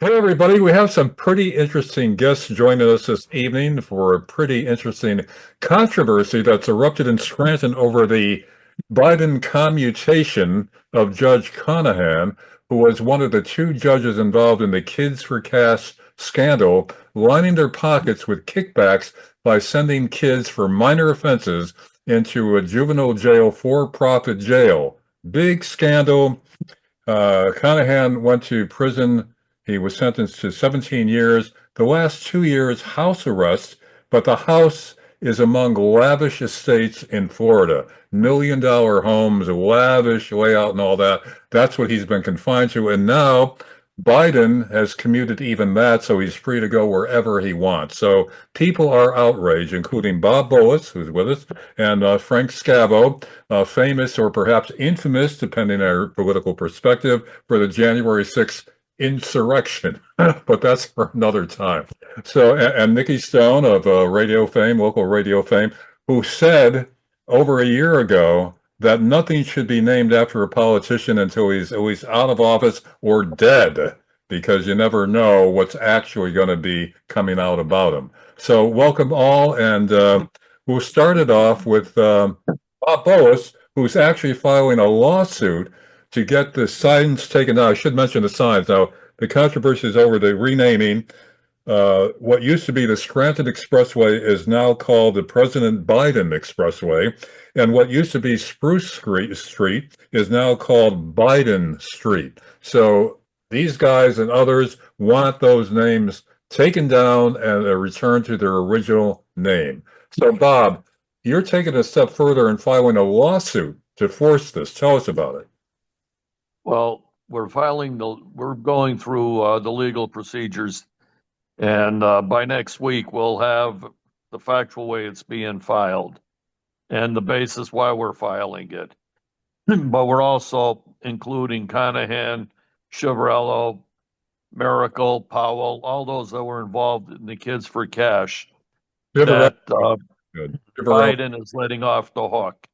Hey, everybody. We have some pretty interesting guests joining us this evening for a pretty interesting controversy that's erupted in Scranton over the Biden commutation of Judge Conahan, who was one of the two judges involved in the Kids for Cash scandal, lining their pockets with kickbacks by sending kids for minor offenses into a juvenile jail, for-profit jail. Big scandal. Conahan went to prison. He was sentenced to 17 years, the last 2 years house arrest, but the house is among lavish estates in Florida. $1 million homes, lavish layout and all that. That's what he's been confined to. And now Biden has commuted even that, so he's free to go wherever he wants. So people are outraged, including Bob Bullis, who's with us, and Frank Scavo, famous or perhaps infamous, depending on our political perspective, for the January 6th insurrection. But that's for another time. So, and Nikki Stone of radio fame, local radio fame, who said over a year ago that nothing should be named after a politician until he's at least out of office or dead, because you never know what's actually going to be coming out about him. So welcome all, and we'll start it off with Bob Boas, who's actually filing a lawsuit to get the signs taken down. I should mention the signs. Now, the controversy is over the renaming. What used to be the Scranton Expressway is now called the President Biden Expressway, and what used to be Spruce Street is now called Biden Street. So these guys and others want those names taken down and returned to their original name. So, Bob, you're taking a step further and filing a lawsuit to force this. Tell us about it. Well, we're going through the legal procedures, and by next week we'll have the factual way it's being filed and the basis why we're filing it. But we're also including Conahan, Chiavarello, Miracle, Powell, all those that were involved in the Kids for Cash that Good. Biden is letting off the hook.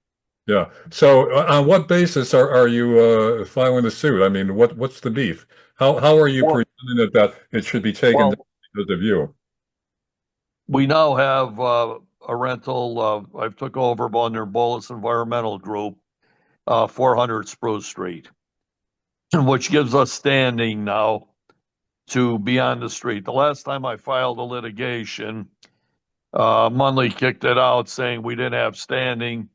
Yeah. So on what basis are you filing the suit? I mean, what's the beef? How are you Well, presenting it that it should be taken down well, because of you? we now have a rental. I've took over under Bolus Environmental Group, 400 Spruce Street, which gives us standing now to be on the street. The last time I filed a litigation, Munley kicked it out saying we didn't have standing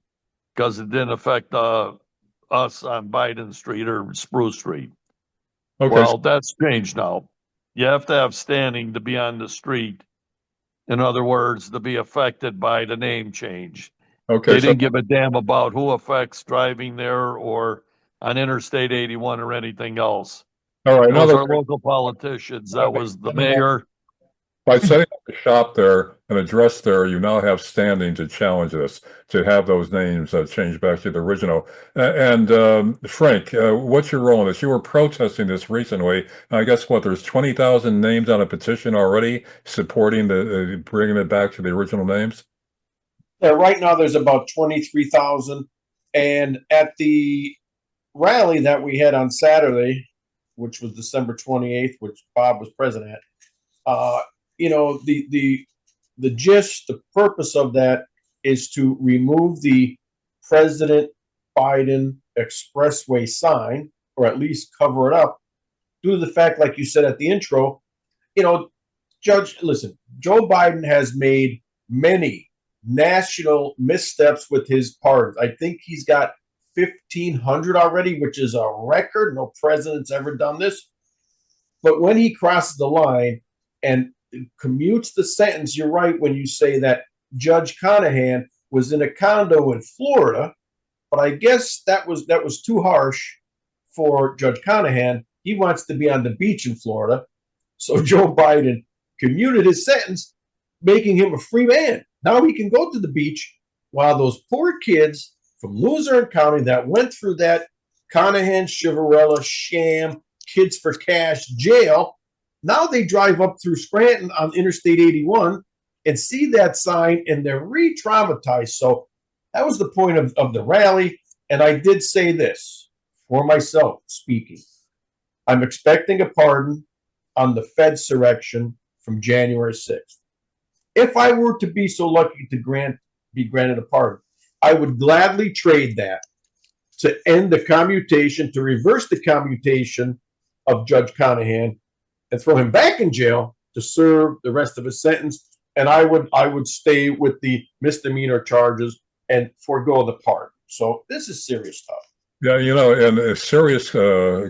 because it didn't affect us on Biden Street or Spruce Street. Okay. Well, that's changed now. You have to have standing to be on the street. In other words, to be affected by the name change. Okay. They So didn't give a damn about who affects driving there or on Interstate 81 or anything else. all right. In Those other are words, local politicians. That was the mayor. by setting up a shop there, an address there, you now have standing to challenge this, to have those names changed back to the original. And Frank, what's your role in this? You were protesting this recently. I guess what, there's 20,000 names on a petition already supporting the bringing it back to the original names? Yeah, right now there's about 23,000. And at the rally that we had on Saturday, which was December 28th, which Bob was present at, the gist, the purpose of that is to remove the President Biden Expressway sign, or at least cover it up, due to the fact, like you said at the intro, you know, listen, Joe Biden has made many national missteps with his pardons. I think he's got 1,500 already, which is a record. No president's ever done this. But when he crosses the line and commutes the sentence, you're right when you say that Judge Conahan was in a condo in Florida, but I guess that was too harsh for Judge Conahan. He wants to be on the beach in Florida. So Joe Biden commuted his sentence, making him a free man. Now he can go to the beach while those poor kids from Luzerne County that went through that Conahan, Chiavarella, sham, Kids for Cash jail, now they drive up through Scranton on Interstate 81 and see that sign and they're re-traumatized. So that was the point of the rally. And I did say this for myself speaking. I'm expecting a pardon. on the Fedsurrection from January 6th. If I were to be so lucky to be granted a pardon, I would gladly trade that to end the commutation, to reverse the commutation of Judge Conahan and throw him back in jail to serve the rest of his sentence. And I would stay with the misdemeanor charges and forego the pardon. So this is serious stuff. Yeah, and serious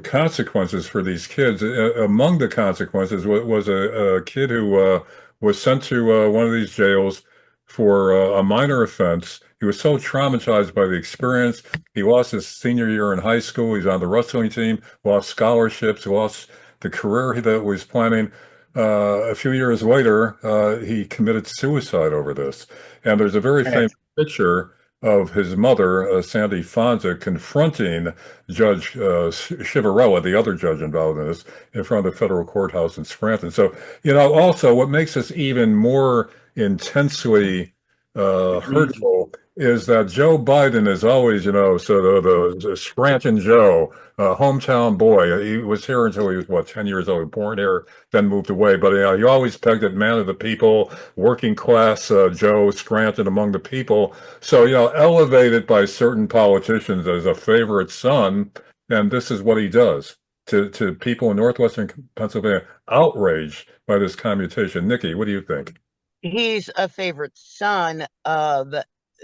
consequences for these kids. Among the consequences was a kid who was sent to one of these jails for a minor offense. He was so traumatized by the experience. He lost his senior year in high school. He's on the wrestling team, lost scholarships, lost the career that he was planning. A few years later, he committed suicide over this. And there's a very famous picture of his mother, Sandy Fonza, confronting Judge Chivarella, the other judge involved in this, in front of the federal courthouse in Scranton. So, also what makes this even more intensely hurtful is that Joe Biden is always, sort of the Scranton Joe, hometown boy. He was here until he was, 10 years old, born here, then moved away. But he always pegged it man of the people, working class Joe, Scranton among the people. So, elevated by certain politicians as a favorite son. And this is what he does to people in northwestern Pennsylvania, outraged by this commutation. Nikki, what do you think? He's a favorite son of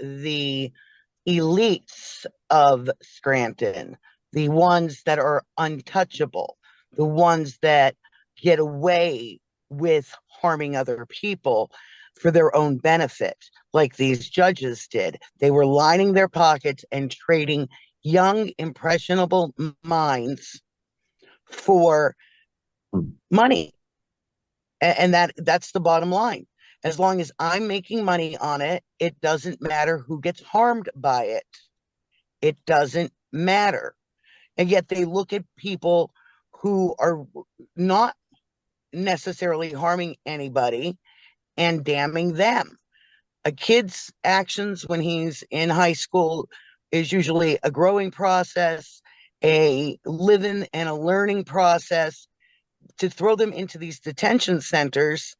the elites of Scranton, the ones that are untouchable, the ones that get away with harming other people for their own benefit, like these judges did. They were lining their pockets and trading young, impressionable minds for money. And that's the bottom line. As long as I'm making money on it, it doesn't matter who gets harmed by it. It doesn't matter. And yet they look at people who are not necessarily harming anybody and damning them. A kid's actions when he's in high school is usually a growing process, a living and a learning process. To throw them into these detention centers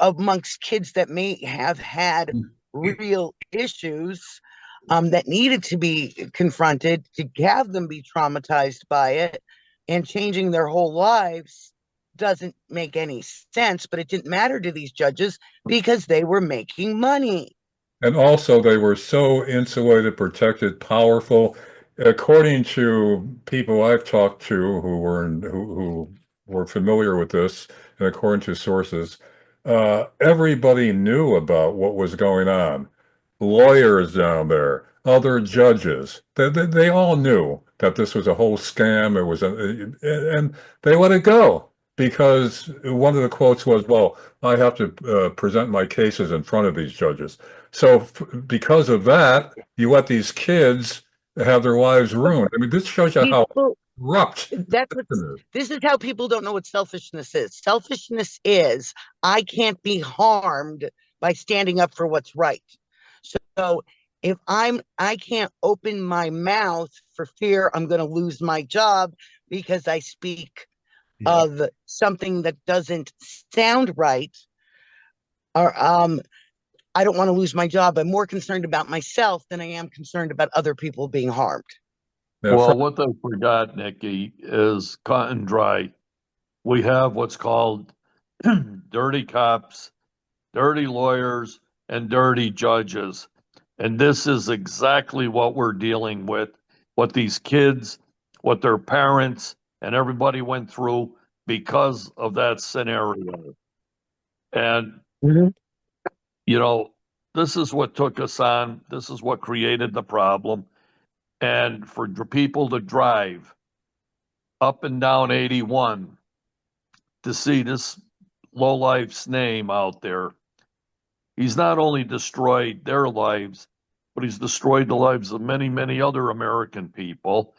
amongst kids that may have had real issues that needed to be confronted, to have them be traumatized by it and changing their whole lives doesn't make any sense. But it didn't matter to these judges because they were making money. And also they were so insulated, protected, powerful. According to people I've talked to who were familiar with this, and according to sources, everybody knew about what was going on. Lawyers down there, other judges, they all knew that this was a whole scam. It was, and they let it go because one of the quotes was, "Well, I have to present my cases in front of these judges." So because of that, you let these kids have their lives ruined. I mean, this shows you how corrupt. This is how people don't know what selfishness is. Selfishness is, I can't be harmed by standing up for what's right. So if I can't open my mouth for fear I'm going to lose my job because I speak of something that doesn't sound right, or I don't want to lose my job. I'm more concerned about myself than I am concerned about other people being harmed. Well, what they forgot, Nikki, is cut and dry. We have what's called dirty cops, dirty lawyers, and dirty judges. And this is exactly what we're dealing with, what these kids, what their parents, and everybody went through because of that scenario. And, this is what took us on. This is what created the problem. And for people to drive up and down 81 to see this lowlife's name out there, he's not only destroyed their lives, but he's destroyed the lives of many, many other American people.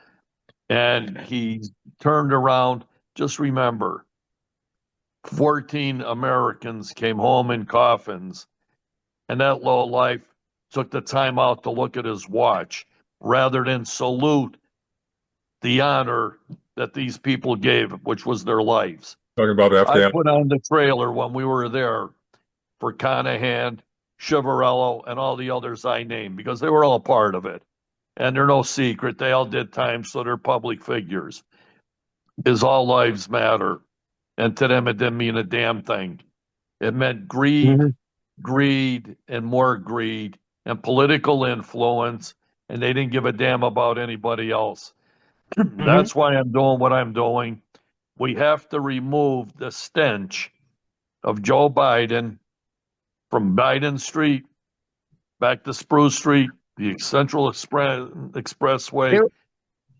And he's turned around. Just remember, 14 Americans came home in coffins, and that lowlife took the time out to look at his watch rather than salute the honor that these people gave, which was their lives. Talking about I Afghan. put on the trailer when we were there for Conahan, Chivarello, and all the others I named because they were all part of it. And they're no secret. They all did time, so they're public figures. Is all lives matter. And to them, it didn't mean a damn thing. It meant greed, greed, and more greed, and political influence. And they didn't give a damn about anybody else. That's why I'm doing what I'm doing. We have to remove the stench of Joe Biden from Biden Street back to Spruce Street, the Central Expressway There-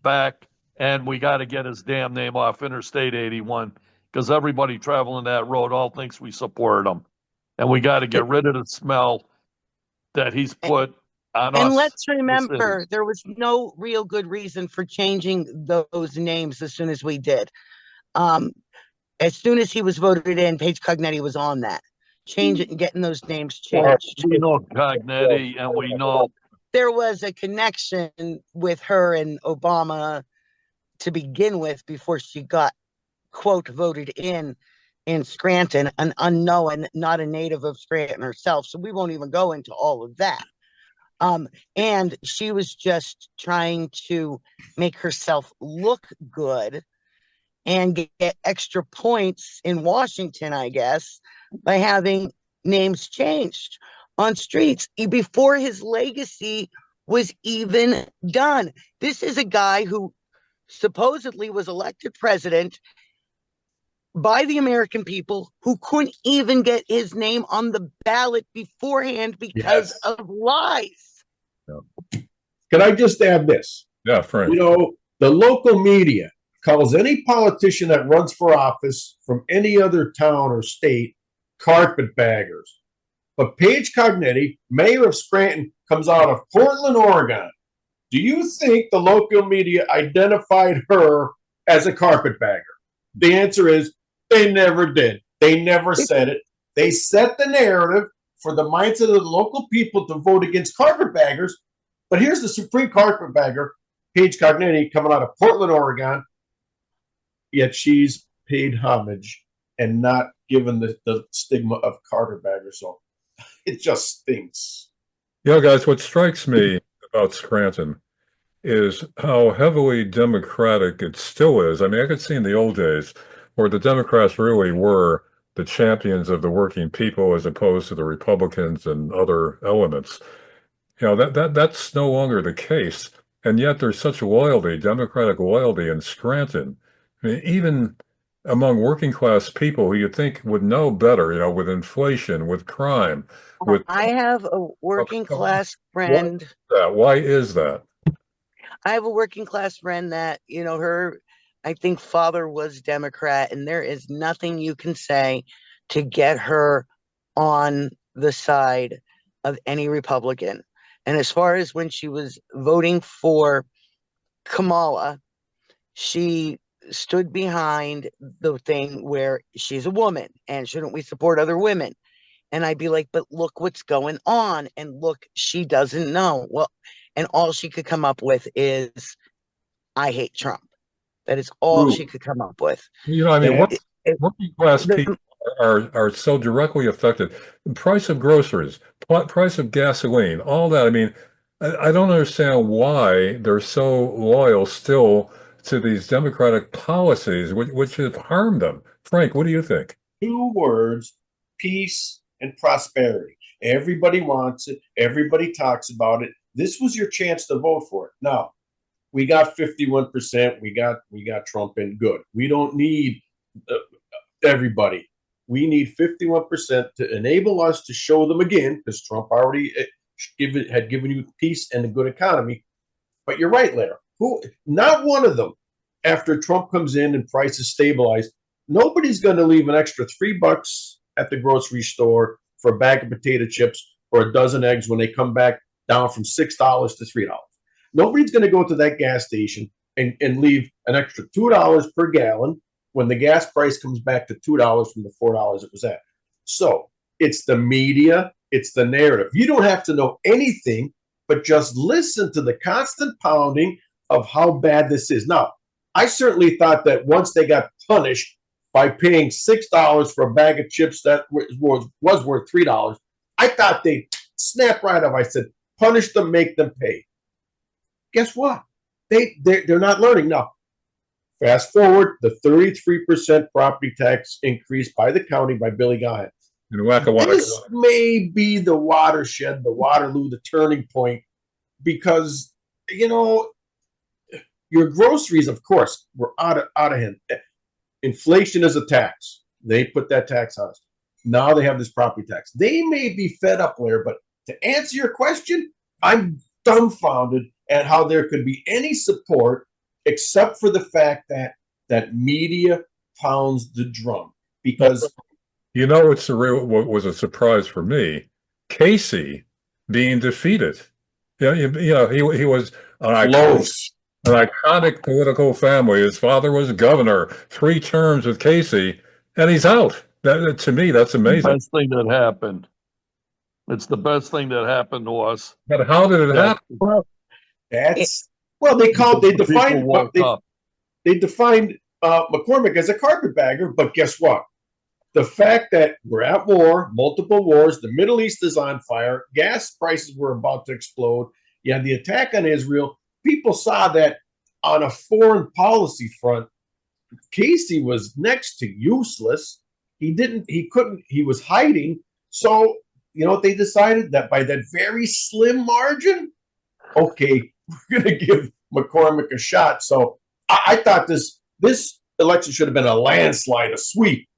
back, and we got to get his damn name off Interstate 81 because everybody traveling that road all thinks we support him. And we got to get rid of the smell that he's put on us. And let's the remember, city. there was no real good reason for changing those names as soon as we did. As soon as he was voted in, Paige Cognetti was on that. Change it and getting those names changed. We know Cognetti, and we know There was a connection with her and Obama to begin with before she got, quote, voted in Scranton, an unknown, not a native of Scranton herself. So we won't even go into all of that. And she was just trying to make herself look good and get extra points in Washington, I guess, by having names changed on streets before his legacy was even done. This is a guy who supposedly was elected president by the American people who couldn't even get his name on the ballot beforehand because of lies. Can I just add this? Yeah, Frank. You know, the local media calls any politician that runs for office from any other town or state carpetbaggers. But Paige Cognetti, mayor of Scranton, comes out of Portland, Oregon. Do you think the local media identified her as a carpetbagger? The answer is they never did. They never said it. They set the narrative for the minds of the local people to vote against carpetbaggers. But here's the supreme carpetbagger, Paige Cognetti, coming out of Portland, Oregon, yet she's paid homage and not given the stigma of carpetbagger. So it just stinks. You know, guys, what strikes me about Scranton is how heavily Democratic it still is. I mean, I could see in the old days where the Democrats really were the champions of the working people as opposed to the Republicans and other elements. You know, that's no longer the case. And yet there's such loyalty, Democratic loyalty in Scranton. I mean, even among working class people who you'd think would know better, you know, with inflation, with crime, with I have a working class friend. why is that? I have a working class friend that, you know, her, I think, father was Democrat, and there is nothing you can say to get her on the side of any Republican. And as far as when she was voting for Kamala, she stood behind the thing where she's a woman and shouldn't we support other women? And I'd be like, but look what's going on. And look, she doesn't know. Well, and all she could come up with is, I hate Trump. That is all she could come up with. You know, I mean, working class people are so directly affected. The price of groceries, price of gasoline, all that. I mean, I don't understand why they're so loyal still to these Democratic policies, which have harmed them. Frank, what do you think? 2 words, peace and prosperity. Everybody wants it. Everybody talks about it. This was your chance to vote for it. Now, we got 51%. We got Trump in. Good. We don't need everybody. We need 51% to enable us to show them again, because Trump already had given you peace and a good economy. But you're right, Larry. Not one of them, after Trump comes in and prices stabilize, nobody's going to leave an extra $3 at the grocery store for a bag of potato chips or a dozen eggs when they come back down from $6 to $3. Nobody's going to go to that gas station and leave an extra $2 per gallon when the gas price comes back to $2 from the $4 it was at. So it's the media, it's the narrative. You don't have to know anything, but just listen to the constant pounding of how bad this is. Now, I certainly thought that once they got punished by paying $6 for a bag of chips that was worth $3. I thought they'd snap right up. I said, punish them, make them pay. Guess what? They're not learning. Now, fast forward, the 33% property tax increase by the county by Billy Gahan. And Wacka Wacka. This may be the watershed, the Waterloo, the turning point, because, you know, your groceries, of course, were out of hand. Inflation is a tax. They put that tax on us. Now they have this property tax. They may be fed up, Blair, but to answer your question, I'm dumbfounded at how there could be any support except for the fact that media pounds the drum. Because you know, what was a surprise for me? Casey being defeated. You know, he was an iconic political family. His father was governor, 3 terms with Casey, and he's out. To me, that's amazing. The best thing that happened. It's the best thing that happened to us. But how did it happen? Well, they defined McCormick as a carpetbagger, but guess what? The fact that we're at war, multiple wars, the Middle East is on fire, gas prices were about to explode, you had the attack on Israel, people saw that on a foreign policy front, Casey was next to useless. He was hiding. So, you know, they decided that by that very slim margin, okay, we're going to give McCormick a shot. So I thought this election should have been a landslide, a sweep.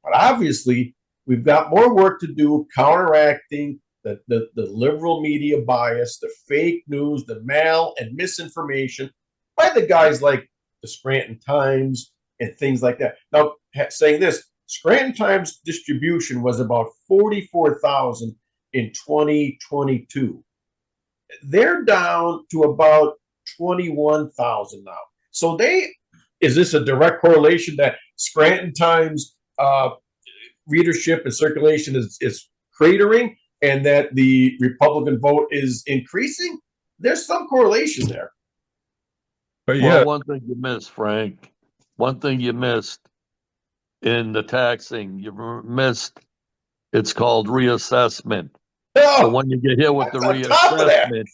But obviously, we've got more work to do counteracting the liberal media bias, the fake news, the mal and misinformation by the guys like the Scranton Times and things like that. Now, saying this, Scranton Times distribution was about 44,000 in 2022. They're down to about 21,000 now. So is this a direct correlation that Scranton Times readership and circulation is cratering and that the Republican vote is increasing? There's some correlation there. But yeah, one thing you missed, Frank. One thing you missed in the taxing, you missed. It's called reassessment. So when you get hit with the reassessment,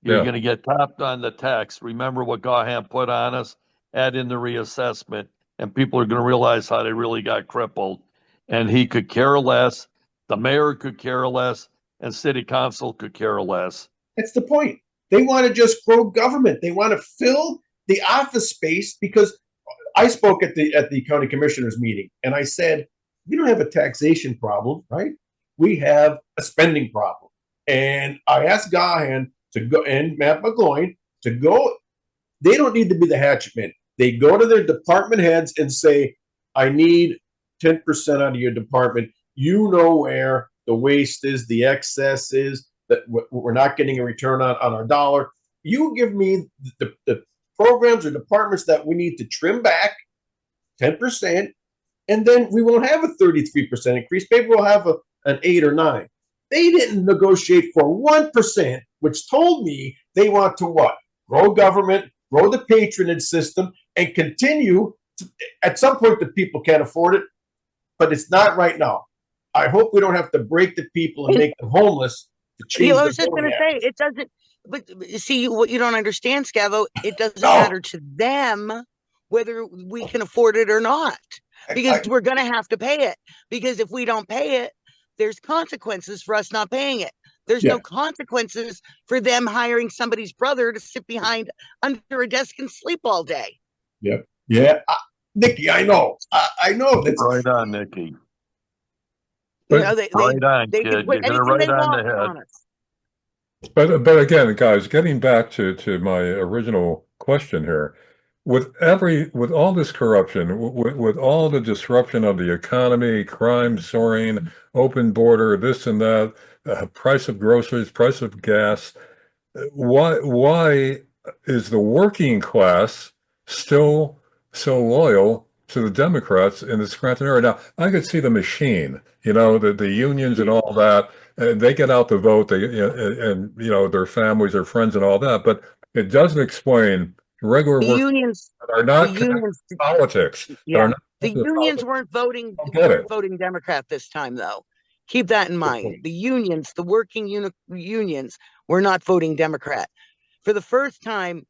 you're going to get topped on the tax. Remember what Gahan put on us? Add in the reassessment, and people are going to realize how they really got crippled. And he could care less. The mayor could care less, and city council could care less. That's the point. They want to just grow government. They want to fill the office space, because I spoke at the county commissioners meeting, and I said, we don't have a taxation problem, right? We have a spending problem. And I asked Gahan to go, and Matt McGloin to go. They don't need to be the hatchet man. They go to their department heads and say, I need 10% out of your department. You know where the waste is, the excess is, that we're not getting a return on our dollar. You give me the programs or departments that we need to trim back 10%, and then we won't have a 33% increase. Maybe we'll have an 8 or 9. They didn't negotiate for 1%, which told me they want to what? Grow government, grow the patronage system, and continue. At some point, the people can't afford it, but it's not right now. I hope we don't have to break the people and make them homeless to change. I was just going to say, it doesn't. But see, what you don't understand, Scavo, it doesn't matter to them whether we can afford it or not, because we're going to have to pay it. Because if we don't pay it, there's consequences for us not paying it. There's no consequences for them hiring somebody's brother to sit behind under a desk and sleep all day. Yep. Yeah. Nikki, I know. I know. That's right on, Nikki. You know, they kid. You're right on the head. But again, guys, getting back to my original question here, with all this corruption, with all the disruption of the economy, crime soaring, open border, this and that, price of groceries, price of gas, why is the working class still so loyal to the Democrats in the Scranton area? Now, I could see the machine, you know, the unions and all that. They get out the vote, and you know, their families, their friends, and all that. But it doesn't explain regular The work unions, that are the not connected unions, to politics. That yeah, are not the connected to unions politics. weren't voting, Don't get it. Democrat this time, though. Keep that in mind. point. The unions, the working unions, were not voting Democrat. For the first time,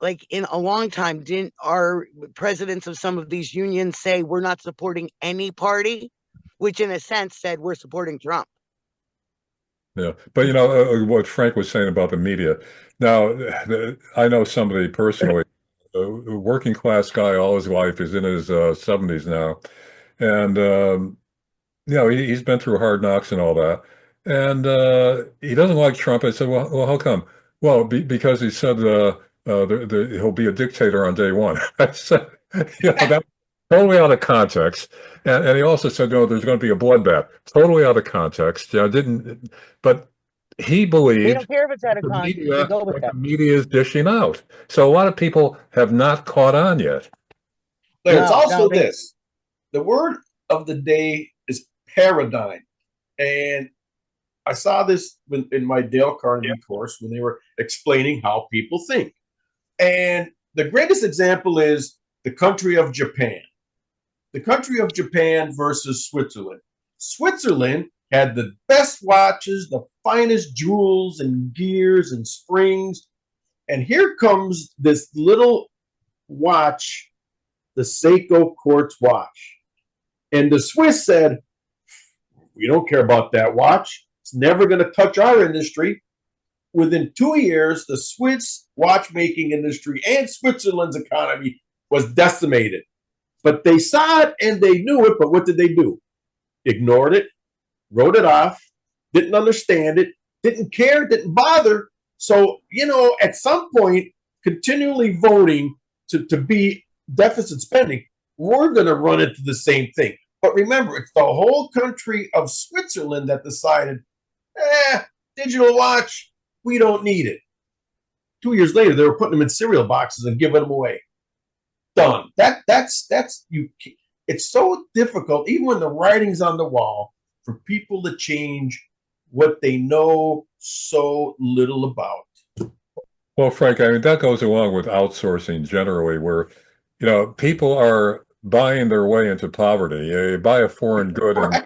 like in a long time, didn't our presidents of some of these unions say we're not supporting any party, which in a sense said we're supporting Trump. Yeah, but what Frank was saying about the media. Now, I know somebody personally, a working class guy all his life. He's in his 70s now, and he's been through hard knocks and all that, and he doesn't like Trump. I said, well, how come? Well, because he said he'll be a dictator on day one. I said, that totally out of context. And he also said, no, there's going to be a bloodbath. Totally out of context. Didn't, but he We believed don't care if it's out of context. We go with what that. the media is dishing out. So a lot of people have not caught on yet. But it's No, also they- this. The word of the day is paradigm. And I saw this in my Dale Carnegie course when they were explaining how people think. And the greatest example is the country of Japan. The country of Japan versus Switzerland. Switzerland had the best watches, the finest jewels and gears and springs. And here comes this little watch, the Seiko Quartz watch. And the Swiss said, we don't care about that watch. It's never going to touch our industry. Within 2 years, the Swiss watchmaking industry and Switzerland's economy was decimated. But they saw it and they knew it, but what did they do? Ignored it, wrote it off, didn't understand it, didn't care, didn't bother. So, at some point, continually voting to be deficit spending, we're going to run into the same thing. But remember, it's the whole country of Switzerland that decided, digital watch, we don't need it. 2 years later, they were putting them in cereal boxes and giving them away. Done. That's you. It's so difficult, even when the writing's on the wall, for people to change what they know so little about. Well, Frank, I mean, that goes along with outsourcing generally, where, people are buying their way into poverty. They buy a foreign good and Right.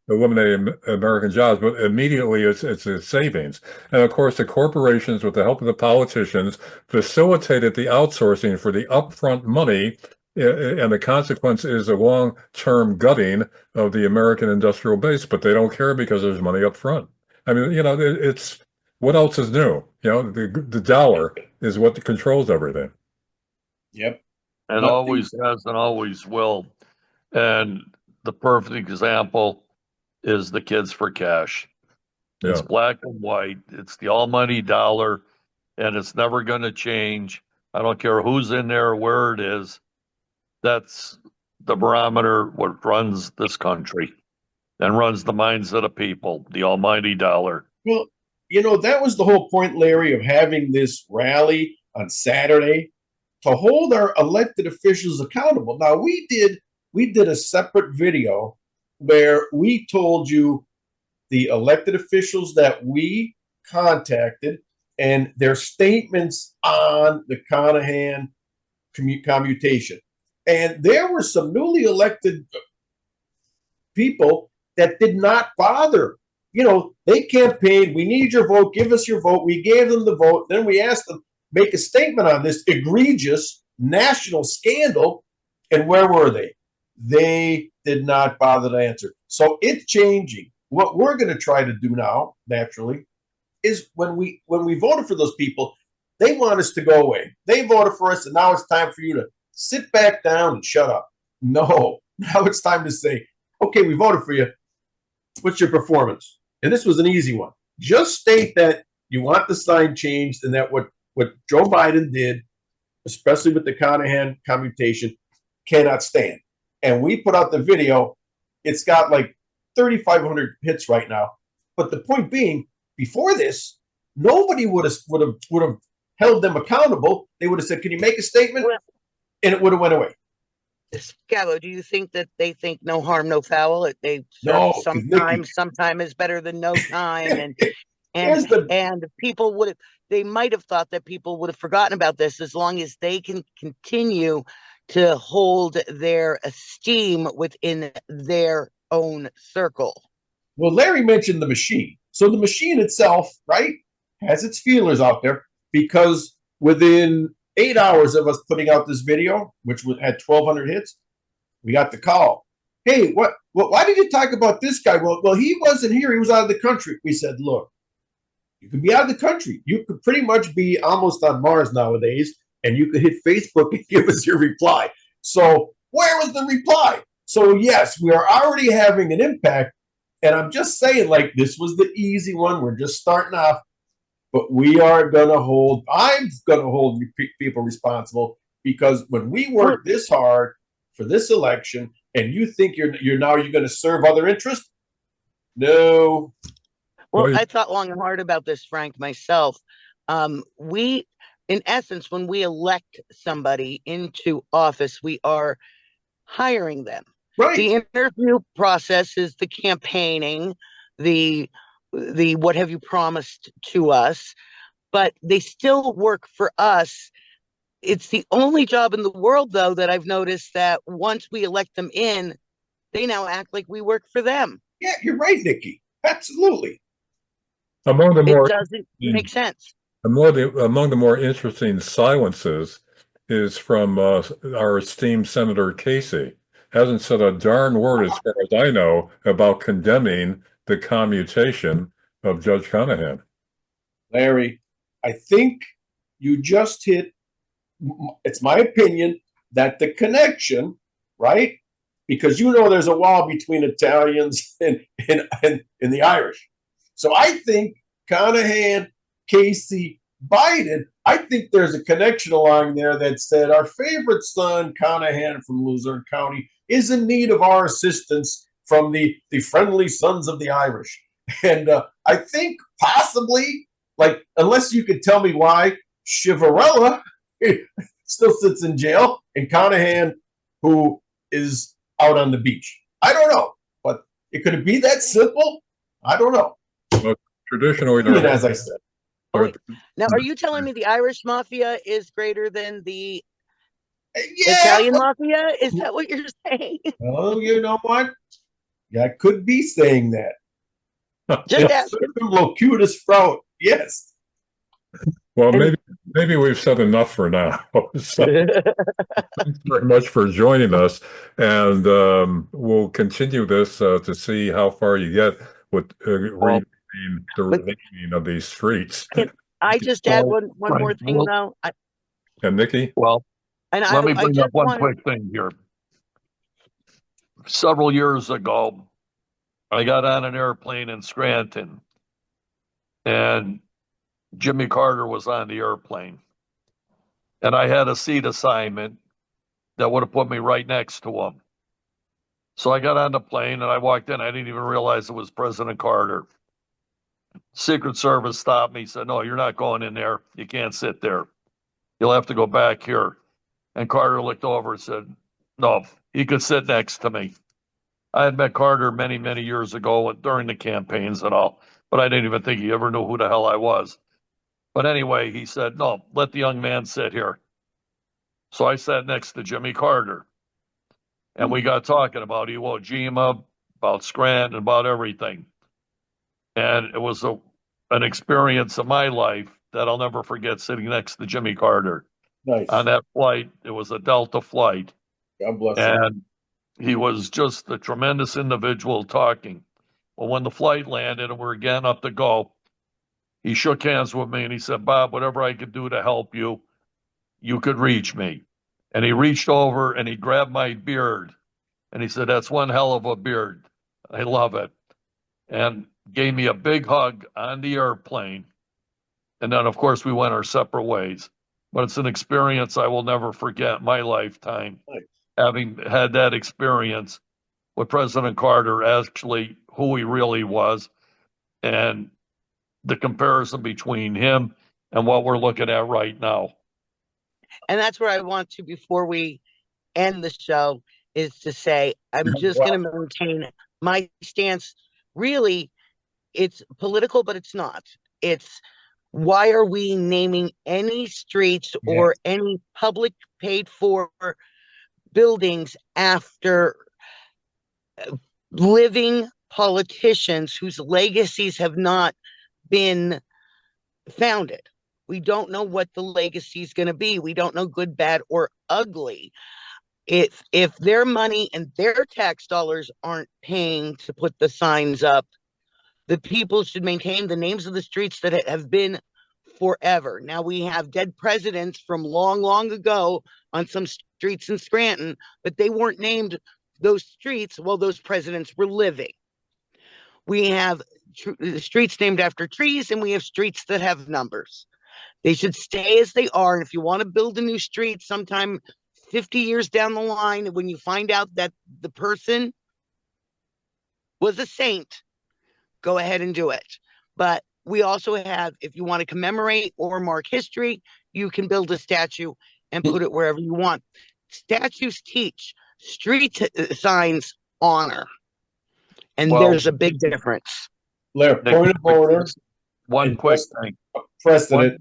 eliminate American jobs, but immediately it's a savings. And of course, the corporations, with the help of the politicians, facilitated the outsourcing for the upfront money, and the consequence is a long-term gutting of the American industrial base. But they don't care because there's money up front. I mean, it's what else is new? The dollar is what controls everything. Yep. And always has and always will. And the perfect example is the Kids for Cash. It's Yeah. black and white. It's the almighty dollar, and it's never going to change. I don't care who's in there or where it is. That's the barometer what runs this country and runs the minds of the people, the almighty dollar. Well, that was the whole point, Larry, of having this rally on Saturday to hold our elected officials accountable. Now, we did a separate video where we told you the elected officials that we contacted and their statements on the Conahan commutation. And there were some newly elected people that did not bother. They campaigned, we need your vote, give us your vote. We gave them the vote. Then we asked them, make a statement on this egregious national scandal. And where were they? They did not bother to answer. So it's changing. What we're going to try to do now, naturally, is when we voted for those people, they want us to go away. They voted for us, and now it's time for you to sit back down and shut up. No, now it's time to say, okay, we voted for you. What's your performance? And this was an easy one. Just state that you want the sign changed and that what Joe Biden did, especially with the Conahan commutation, cannot stand. And we put out the video. It's got like 3,500 hits right now. But the point being, before this, nobody would have held them accountable. They would have said, "Can you make a statement?" And it would have went away. Scavo, do you think that they think no harm, no foul? Sometime is better than no time, and Here's the And people would have, they might have thought that people would have forgotten about this as long as they can continue to hold their esteem within their own circle. well, Larry mentioned the machine. So the machine itself, right, has its feelers out there because within 8 hours of us putting out this video, which had 1,200 hits, we got the call. Hey, what? Why did you talk about this guy? Well, he wasn't here. He was out of the country. We said, look, you could be out of the country. You could pretty much be almost on Mars nowadays, and you could hit Facebook and give us your reply. So where was the reply? So yes, we are already having an impact. And I'm just saying, like, this was the easy one. We're just starting off. But we are going to hold, I'm going to hold people responsible, because when we work this hard for this election and you think you're going to serve other interests, no. Well, I thought long and hard about this, Frank, myself. We, in essence, when we elect somebody into office, we are hiring them. Right. The interview process is the campaigning, the what have you promised to us, but they still work for us. It's the only job in the world, though, that I've noticed that once we elect them in, they now act like we work for them. Yeah, you're right, Nikki. Absolutely. Among the more It doesn't make sense. among the more interesting silences is from our esteemed Senator Casey. Hasn't said a darn word, as far as I know, about condemning the commutation of Judge Conahan. Larry, I think you just hit, it's my opinion, that the connection, right? Because you know there's a wall between Italians and the Irish. So I think Conahan, Casey, Biden, I think there's a connection along there that said our favorite son, Conahan from Luzerne County, is in need of our assistance from the friendly sons of the Irish. And I think possibly, like, unless you could tell me why Chivarella still sits in jail and Conahan, who is out on the beach. I don't know, but it could be that simple. I don't know. Well, traditionally, As I said. Now, are you telling me the Irish mafia is greater than the Yeah, Italian mafia? Is that what you're saying? well, you know what? Yeah, I could be saying that. Just asking. Locutus Sprout. Yes. Well, maybe we've said enough for now. So, thanks very much for joining us, and we'll continue this to see how far you get with reading the remaining of these streets. Can I just add one more thing, though? And Nikki? Well, and let me I bring just up one wanted, quick thing here. Several years ago, I got on an airplane in Scranton, and Jimmy Carter was on the airplane. And I had a seat assignment that would have put me right next to him. So I got on the plane and I walked in. I didn't even realize it was President Carter. Secret Service stopped me, said, "No, you're not going in there. You can't sit there. You'll have to go back here." And Carter looked over and said, "No, he could sit next to me." I had met Carter many, many years ago during the campaigns and all, but I didn't even think he ever knew who the hell I was. But anyway, he said, "No, let the young man sit here." So I sat next to Jimmy Carter. And we got talking about Iwo Jima, about Scranton, about everything. And it was an experience of my life that I'll never forget, sitting next to Jimmy Carter. Nice. On that flight. It was a Delta flight. God bless him. And he was just a tremendous individual talking. Well, when the flight landed and we were getting up to go, he shook hands with me and he said, "Bob, whatever I could do to help you, you could reach me." And he reached over and he grabbed my beard and he said, "That's one hell of a beard. I love it." And gave me a big hug on the airplane. And then, of course, we went our separate ways. But it's an experience I will never forget in my lifetime, having had that experience with President Carter, actually who he really was, and the comparison between him and what we're looking at right now. And that's where I want to, before we end the show, is to say I'm just going to maintain my stance. Really, it's political, but it's not. It's why are we naming any streets or any public paid for buildings after living politicians whose legacies have not been founded? We don't know what the legacy is going to be. We don't know good, bad, or ugly. If their money and their tax dollars aren't paying to put the signs up, the people should maintain the names of the streets that have been forever. Now, we have dead presidents from long, long ago on some streets in Scranton, but they weren't named those streets while those presidents were living. We have streets named after trees, and we have streets that have numbers. They should stay as they are. And if you want to build a new street sometime 50 years down the line, when you find out that the person was a saint, go ahead and do it. But we also have, if you want to commemorate or mark history, you can build a statue and put it wherever you want. Statues teach, street signs honor. And there's a big difference. Larry, point of order. One quick thing. Precedent.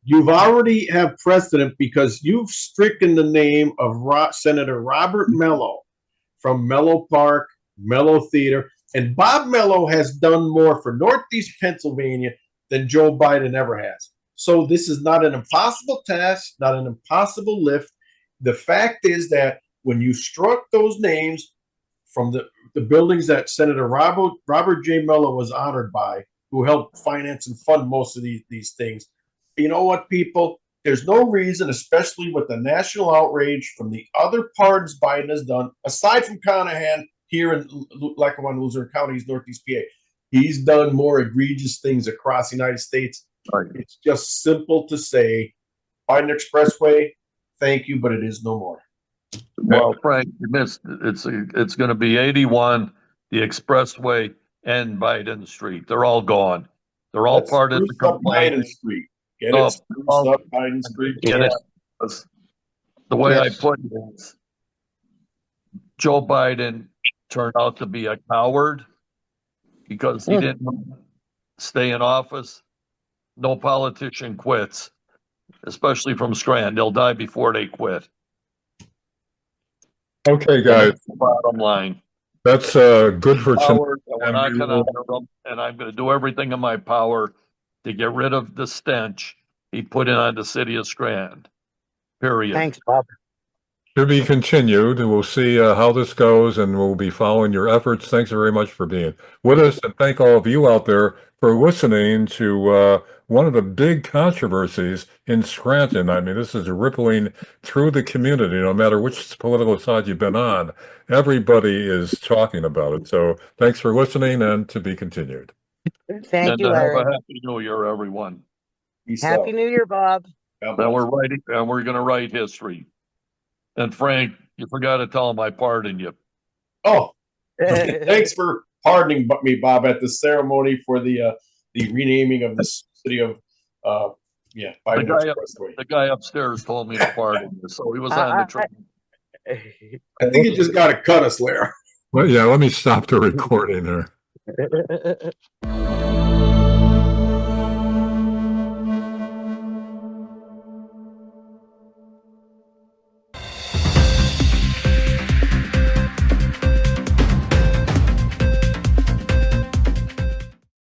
You've already have precedent because you've stricken the name of Senator Robert Mello from Mello Park, Mello Theater. And Bob Mello has done more for Northeast Pennsylvania than Joe Biden ever has. So this is not an impossible task, not an impossible lift. The fact is that when you struck those names from the buildings that Senator Robert J. Mello was honored by, who helped finance and fund most of these things, you know what, people? There's no reason, especially with the national outrage from the other pardons Biden has done, aside from Conahan here in Lackawanna, Luzerne counties, Northeast PA. He's done more egregious things across the United States. Right. It's just simple to say, Biden Expressway, thank you, but it is no more. Well, Frank, you missed. It's going to be 81, the Expressway, and Biden Street. They're all gone. They're all part of the complaint. Biden Street. Get it? Spruce up Biden Street. Get it? The way I put it is, Joe Biden turned out to be a coward because he didn't stay in office. No politician quits, especially from Scranton. They'll die before they quit. Okay, guys. That's the bottom line. That's good for tonight. We're not going to honor them, and I'm going to do everything in my power to get rid of the stench he put in on the city of Scranton. Period. Thanks, Bob. To be continued. We'll see how this goes, and we'll be following your efforts. Thanks very much for being with us, and thank all of you out there for listening to one of the big controversies in Scranton. I mean, this is rippling through the community, no matter which political side you've been on. Everybody is talking about it. So thanks for listening, and to be continued. Thank you, Larry. Have a happy New Year, everyone. Happy New Year, Bob. And we're going to write history. And Frank, you forgot to tell him I pardon you. Oh, thanks for pardoning me, Bob, at the ceremony for the renaming of the city of Biden Expressway. The guy upstairs told me to pardon you, so he was on the train. I think you just got to cut us, Larry. Well, yeah, let me stop the recording there.